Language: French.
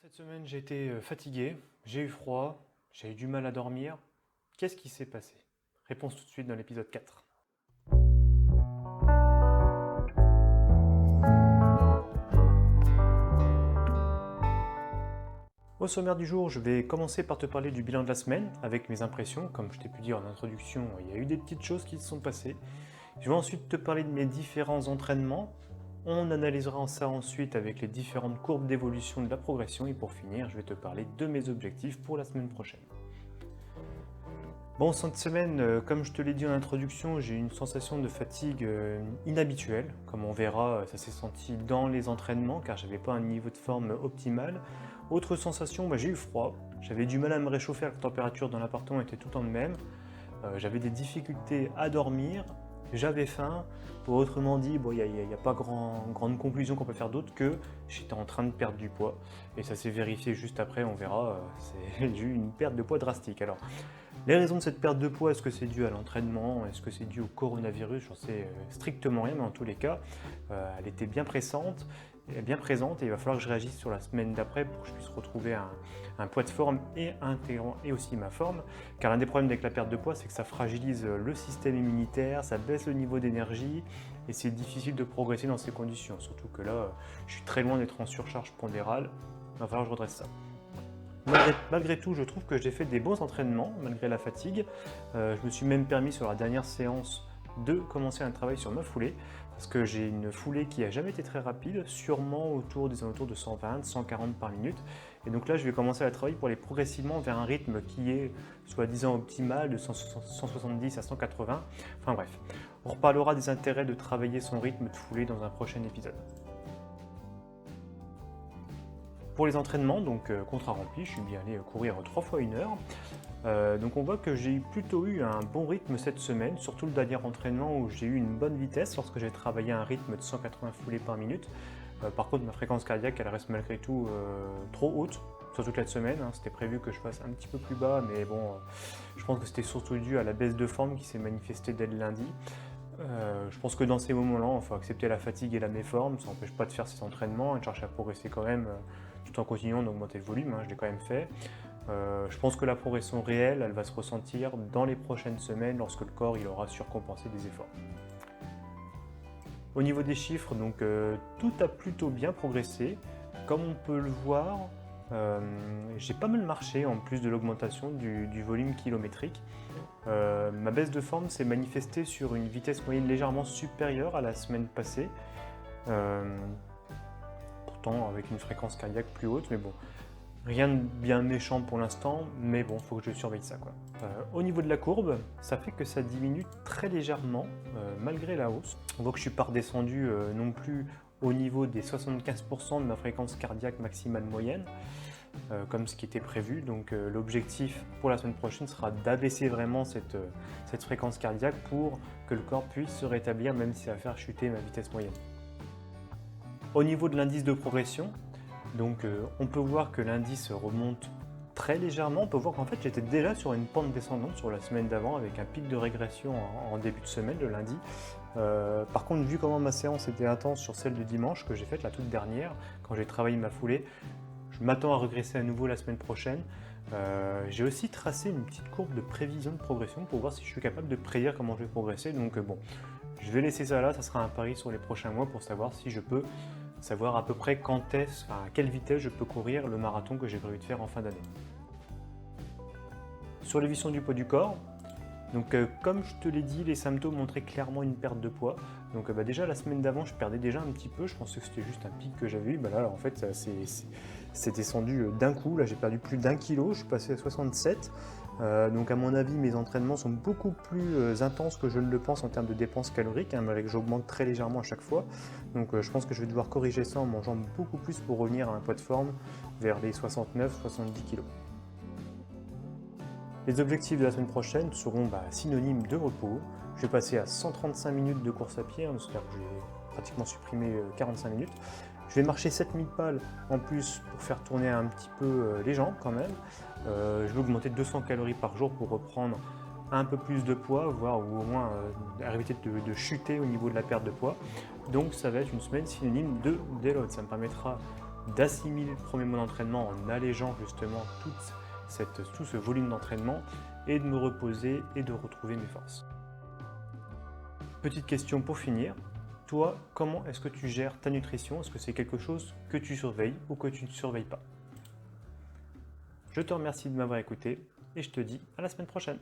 Cette semaine, j'ai été fatigué, j'ai eu froid, j'ai eu du mal à dormir. Qu'est-ce qui s'est passé? Réponse tout de suite dans l'épisode 4. Au sommaire du jour, je vais commencer par te parler du bilan de la semaine avec mes impressions. Comme je t'ai pu dire en introduction, il y a eu des petites choses qui se sont passées. Je vais ensuite te parler de mes différents entraînements. On analysera ça ensuite avec les différentes courbes d'évolution de la progression. Et pour finir, je vais te parler de mes objectifs pour la semaine prochaine. Bon, cette semaine, comme je te l'ai dit en introduction, j'ai une sensation de fatigue inhabituelle. Comme on verra, ça s'est senti dans les entraînements car j'avais pas un niveau de forme optimal. Autre sensation, j'ai eu froid. J'avais du mal à me réchauffer, la température dans l'appartement était tout le temps de même. J'avais des difficultés à dormir, j'avais faim. Autrement dit, il n'y a pas grande conclusion qu'on peut faire d'autre que j'étais en train de perdre du poids. Et ça s'est vérifié juste après, on verra, j'ai eu une perte de poids drastique. Alors, les raisons de cette perte de poids, est-ce que c'est dû à l'entraînement? Est-ce que c'est dû au coronavirus? J'en sais strictement rien, mais en tous les cas, elle était bien présente et il va falloir que je réagisse sur la semaine d'après pour que je puisse retrouver un poids de forme et intégrant et aussi ma forme. Car l'un des problèmes avec la perte de poids, c'est que ça fragilise le système immunitaire, ça baisse le niveau d'énergie et c'est difficile de progresser dans ces conditions. Surtout que là, je suis très loin d'être en surcharge pondérale, il va falloir que je redresse ça. Malgré tout, je trouve que j'ai fait des bons entraînements, malgré la fatigue. Je me suis même permis sur la dernière séance de commencer un travail sur ma foulée, parce que j'ai une foulée qui n'a jamais été très rapide, sûrement autour des alentours de 120, 140 par minute. Et donc là, je vais commencer à travailler pour aller progressivement vers un rythme qui est soi-disant optimal, de 170 à 180. Enfin bref, on reparlera des intérêts de travailler son rythme de foulée dans un prochain épisode. Pour les entraînements, donc contrat rempli, je suis bien allé courir 3 fois 1 heure. Donc on voit que j'ai plutôt eu un bon rythme cette semaine, surtout le dernier entraînement où j'ai eu une bonne vitesse lorsque j'ai travaillé à un rythme de 180 foulées par minute. Par contre, ma fréquence cardiaque, elle reste malgré tout trop haute sur toute la semaine. C'était prévu que je fasse un petit peu plus bas, mais bon, je pense que c'était surtout dû à la baisse de forme qui s'est manifestée dès le lundi. Je pense que dans ces moments-là, il faut accepter la fatigue et la méforme, ça n'empêche pas de faire ses entraînements et de chercher à progresser quand même tout en continuant d'augmenter le volume, je l'ai quand même fait. Je pense que la progression réelle, elle va se ressentir dans les prochaines semaines lorsque le corps il aura surcompensé des efforts. Au niveau des chiffres, donc, tout a plutôt bien progressé. Comme on peut le voir, j'ai pas mal marché en plus de l'augmentation du volume kilométrique. Ma baisse de forme s'est manifestée sur une vitesse moyenne légèrement supérieure à la semaine passée. Pourtant avec une fréquence cardiaque plus haute, mais bon, rien de bien méchant pour l'instant, mais bon, il faut que je surveille ça, quoi. Au niveau de la courbe, ça fait que ça diminue très légèrement, malgré la hausse. On voit que je ne suis pas redescendu non plus au niveau des 75% de ma fréquence cardiaque maximale moyenne, comme ce qui était prévu. Donc l'objectif pour la semaine prochaine sera d'abaisser vraiment cette fréquence cardiaque pour que le corps puisse se rétablir, même si ça va faire chuter ma vitesse moyenne. Au niveau de l'indice de progression, donc on peut voir que l'indice remonte très légèrement. On peut voir qu'en fait j'étais déjà sur une pente descendante sur la semaine d'avant avec un pic de régression en début de semaine, le lundi. Par contre, vu comment ma séance était intense sur celle de dimanche que j'ai faite, la toute dernière, quand j'ai travaillé ma foulée, je m'attends à regresser à nouveau la semaine prochaine. J'ai aussi tracé une petite courbe de prévision de progression pour voir si je suis capable de prédire comment je vais progresser. Donc bon, je vais laisser ça là, ça sera un pari sur les prochains mois pour savoir si je peux savoir à peu près à quelle vitesse je peux courir le marathon que j'ai prévu de faire en fin d'année. Sur l'évolution du poids du corps, donc comme je te l'ai dit, les symptômes montraient clairement une perte de poids. Donc déjà la semaine d'avant, je perdais déjà un petit peu, je pensais que c'était juste un pic que j'avais eu. Là en fait, c'est descendu d'un coup. Là j'ai perdu plus d'1 kg, je suis passé à 67. Donc à mon avis, mes entraînements sont beaucoup plus intenses que je ne le pense en termes de dépenses caloriques, malgré que j'augmente très légèrement à chaque fois. Donc je pense que je vais devoir corriger ça en mangeant beaucoup plus pour revenir à un poids de forme vers les 69-70 kg. Les objectifs de la semaine prochaine seront synonymes de repos. Je vais passer à 135 minutes de course à pied, c'est-à-dire que j'ai pratiquement supprimé 45 minutes. Je vais marcher 7000 pales en plus pour faire tourner un petit peu les jambes quand même. Je vais augmenter 200 calories par jour pour reprendre un peu plus de poids, voire ou au moins éviter de chuter au niveau de la perte de poids. Donc ça va être une semaine synonyme de déload. Ça me permettra d'assimiler le premier mois d'entraînement en allégeant justement tout ce volume d'entraînement et de me reposer et de retrouver mes forces. Petite question pour finir, toi, comment est-ce que tu gères ta nutrition? Est-ce que c'est quelque chose que tu surveilles ou que tu ne surveilles pas? Je te remercie de m'avoir écouté et je te dis à la semaine prochaine.